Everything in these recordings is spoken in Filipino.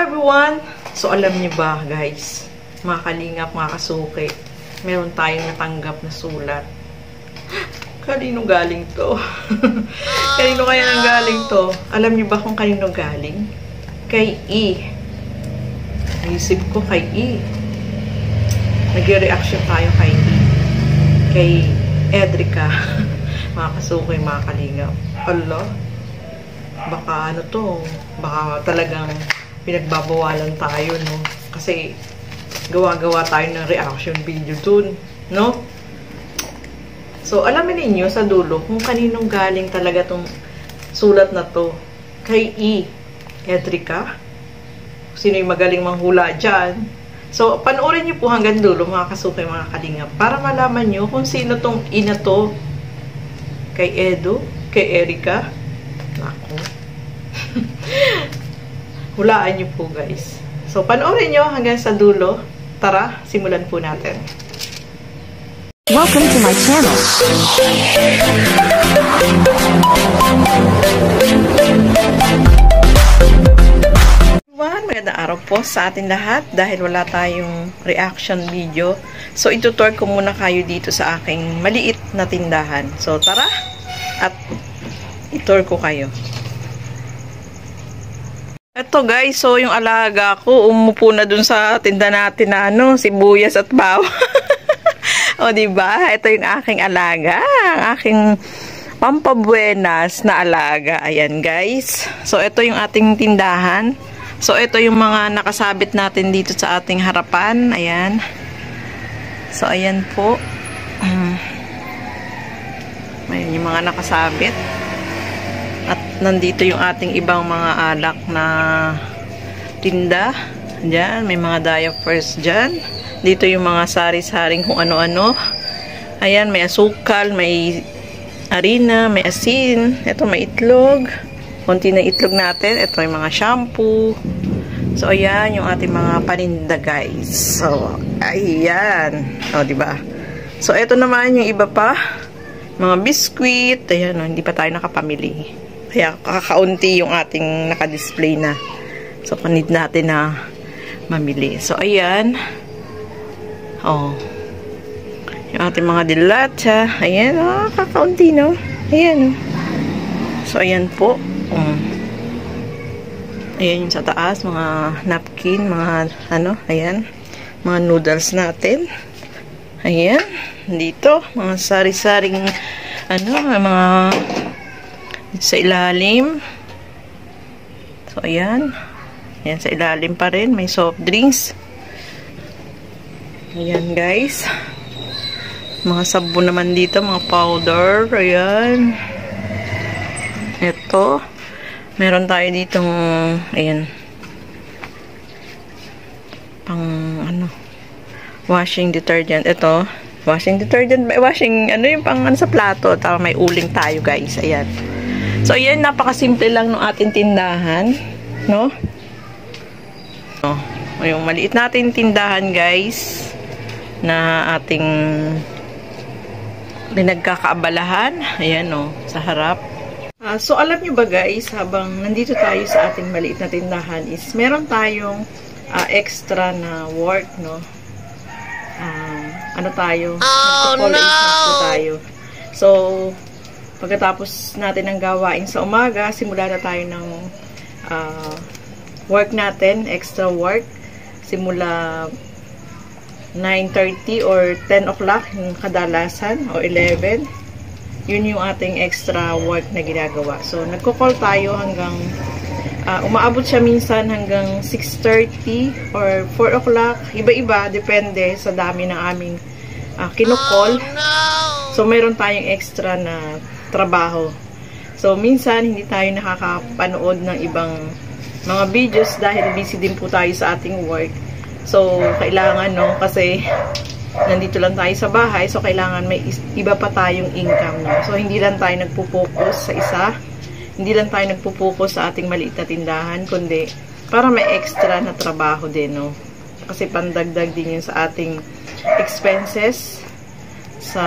everyone! So, alam niyo ba, guys, mga kalingap, mga kasuki, meron tayong natanggap na sulat. Kanino galing to? Kanino kaya nang galing to? Alam niyo ba kung kanino galing? Kay E. Naisip ko kay E. Nag-reaction tayo kay E. Kay Edrica. Mga kasuki, mga kalingap. Allah. Baka ano to, baka talagang pinagbabawalan tayo, no? Kasi gawa-gawa tayo ng reaction video dun, no? So, alamin ninyo sa dulo kung kaninong galing talaga tong sulat na to. Kay E. Edrica. Sino yung magaling manghula dyan? So, panoorin nyo po hanggang dulo, mga kasuki, mga kalingap, para malaman nyo kung sino tong ina to. Kay Edo, kay Erica. Ako. Hulaan nyo po, guys. So, panoorin nyo hanggang sa dulo. Tara, simulan po natin. Welcome to my channel. Magandang araw po sa atin lahat dahil wala tayong reaction video. So, itutour ko muna kayo dito sa aking maliit na tindahan. So, tara at itour ko kayo. Ito guys, so yung alaga ko umupo na dun sa tinda natin na sibuyas at bawang. O diba? Ito yung aking alaga, ang aking pampabuenas na alaga. Ayan guys. So ito yung ating tindahan. So ito yung mga nakasabit natin dito sa ating harapan. Ayan. So ayan po. Ayan yung mga nakasabit. At nandito yung ating ibang mga alak na tinda. Diyan, may mga diapers dyan. Dito yung mga sari-saring kung ano-ano. Ayan, may asukal, may harina, may asin. Ito, may itlog. Kunti na itlog natin. Ito yung mga shampoo. So, ayan yung ating mga paninda, guys. So, ayan. O, diba? So, ito naman yung iba pa. Mga biskuit. Ayan, hindi pa tayo nakapamili. Kaya kakaunti yung ating naka-display na. So, panid natin na mamili. So, ayan. Oh. Yung ating mga dilata. Ayan, kakaunti, no? Ayan. So, ayan po. Ayan yung sa taas. Mga napkin, mga ayan. Mga noodles natin. Ayan. Dito, mga sari-saring mga sa ilalim. So, ayan. Ayan, sa ilalim pa rin. May soft drinks. Ayan, guys. Mga sabon naman dito. Mga powder. Ayan. Ito. Meron tayo ditong ayan. Pang, washing detergent. Ito. Washing detergent. Washing, yung pang sa plato. Tama, may uling tayo, guys. Ayan. So, ayan, napakasimple lang ng ating tindahan, no? Oh, yung maliit natin tindahan, guys, na ating pinagkakaabalahan. Ayan, no, sa harap. So, alam nyo ba, guys, habang nandito tayo sa ating maliit na tindahan is, meron tayong extra na work, no? Tayo? Oh, no! Tayo. So, pagkatapos natin ng gawain sa umaga, simula na tayo ng work natin, extra work. Simula 9:30 or 10 o'clock yung kadalasan, o 11. Yun yung ating extra work na ginagawa. So, nagko-call tayo hanggang, umaabot siya minsan hanggang 6:30 or 4 o'clock. Iba-iba, depende sa dami ng aming kinukol. So, meron tayong extra na trabaho. So, minsan, hindi tayo nakakapanood ng ibang mga videos dahil busy din po tayo sa ating work. So, kailangan, no? Kasi, nandito lang tayo sa bahay. So, kailangan may iba pa tayong income, no? So, hindi lang tayo nagpo-focus sa isa. Hindi lang tayo nagpo-focus sa ating maliit na tindahan, kundi para may extra na trabaho din, no? Kasi pandagdag din yun sa ating expenses sa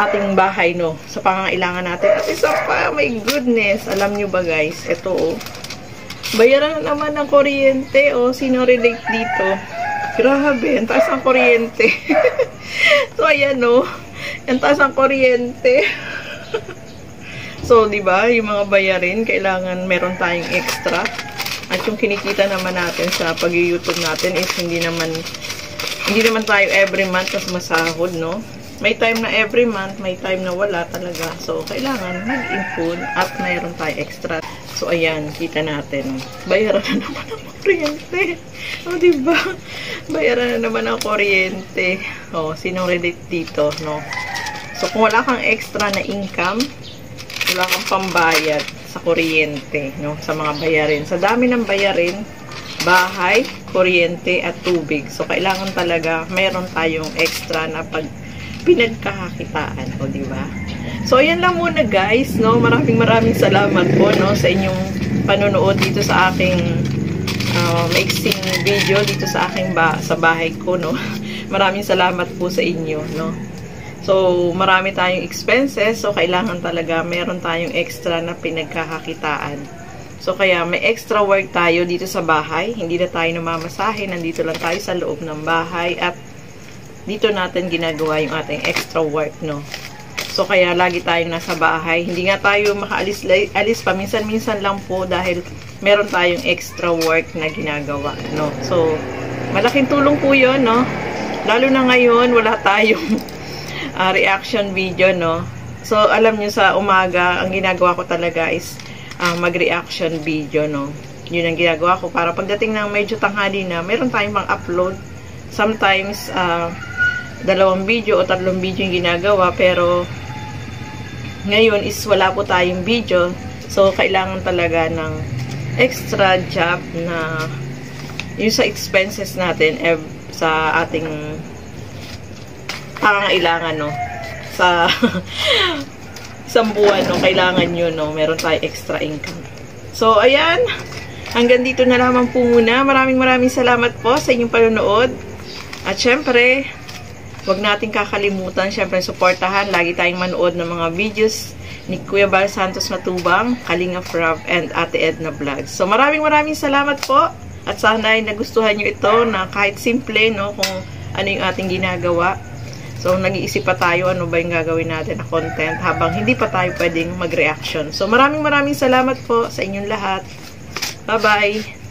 ating bahay, no? Sa pangangailangan natin. At isa pa, my goodness, alam nyo ba guys, ito Bayaran na naman ng kuryente. O, sino relate dito? Grabe, ang taas ng kuryente. So, ayan o. Ang taas ng kuryente. So, di ba, yung mga bayarin, kailangan meron tayong extra. At yung kinikita naman natin sa pag-YouTube natin is hindi naman tayo every month mas masahod, no? May time na every month, may time na wala talaga. So, kailangan mag-impun at mayroon tayo extra. So, ayan, kita natin. Bayaran na naman ang kuryente. O, diba? Bayaran na naman ang kuryente. O, sinong relate dito, no? So, kung wala kang extra na income, wala kang pambayad sa kuryente, no? Sa mga bayarin. Sa dami ng bayarin, bahay, kuryente, at tubig. So, kailangan talaga mayroon tayong extra na pinagkakakitaan, o diba? So, ayan lang muna guys, no? Maraming salamat po, no? Sa inyong panonood dito sa aking maiksing video dito sa aking sa bahay ko, no? Maraming salamat po sa inyo, no? So, marami tayong expenses, so kailangan talaga meron tayong extra na pinagkakakitaan. So, kaya may extra work tayo dito sa bahay. Hindi na tayo namamasahe, nandito lang tayo sa loob ng bahay at dito natin ginagawa yung ating extra work, no? So, kaya lagi tayong nasa bahay. Hindi nga tayo makaalis paminsan-minsan lang po dahil meron tayong extra work na ginagawa, no? So, malaking tulong po yun, no? Lalo na ngayon, wala tayong reaction video, no? So, alam nyo sa umaga, ang ginagawa ko talaga is mag-reaction video, no? Yun ang ginagawa ko para pagdating ng medyo tanghali na, meron tayong upload. Sometimes, 2 video o 3 video yung ginagawa, pero ngayon is wala po tayong video. So, kailangan talaga ng extra job na yung sa expenses natin sa ating pangangailangan, no? Sa isang buwan, no? Kailangan yun, no? Meron tayong extra income. So, ayan. Hanggang dito na lamang po muna. Maraming salamat po sa inyong panonood. At syempre, huwag natin kakalimutan, syempre, suportahan. Lagi tayong manood ng mga videos ni Kuya Bal Santos Matubang, Kalingap Rob, and Ate Edna Vlogs. So, maraming salamat po. At sana ay nagustuhan nyo ito na kahit simple, no, kung ano yung ating ginagawa. So, nag-iisip pa tayo ano ba yung gagawin natin na content habang hindi pa tayo pwedeng mag-reaction. So, maraming salamat po sa inyong lahat. Bye-bye!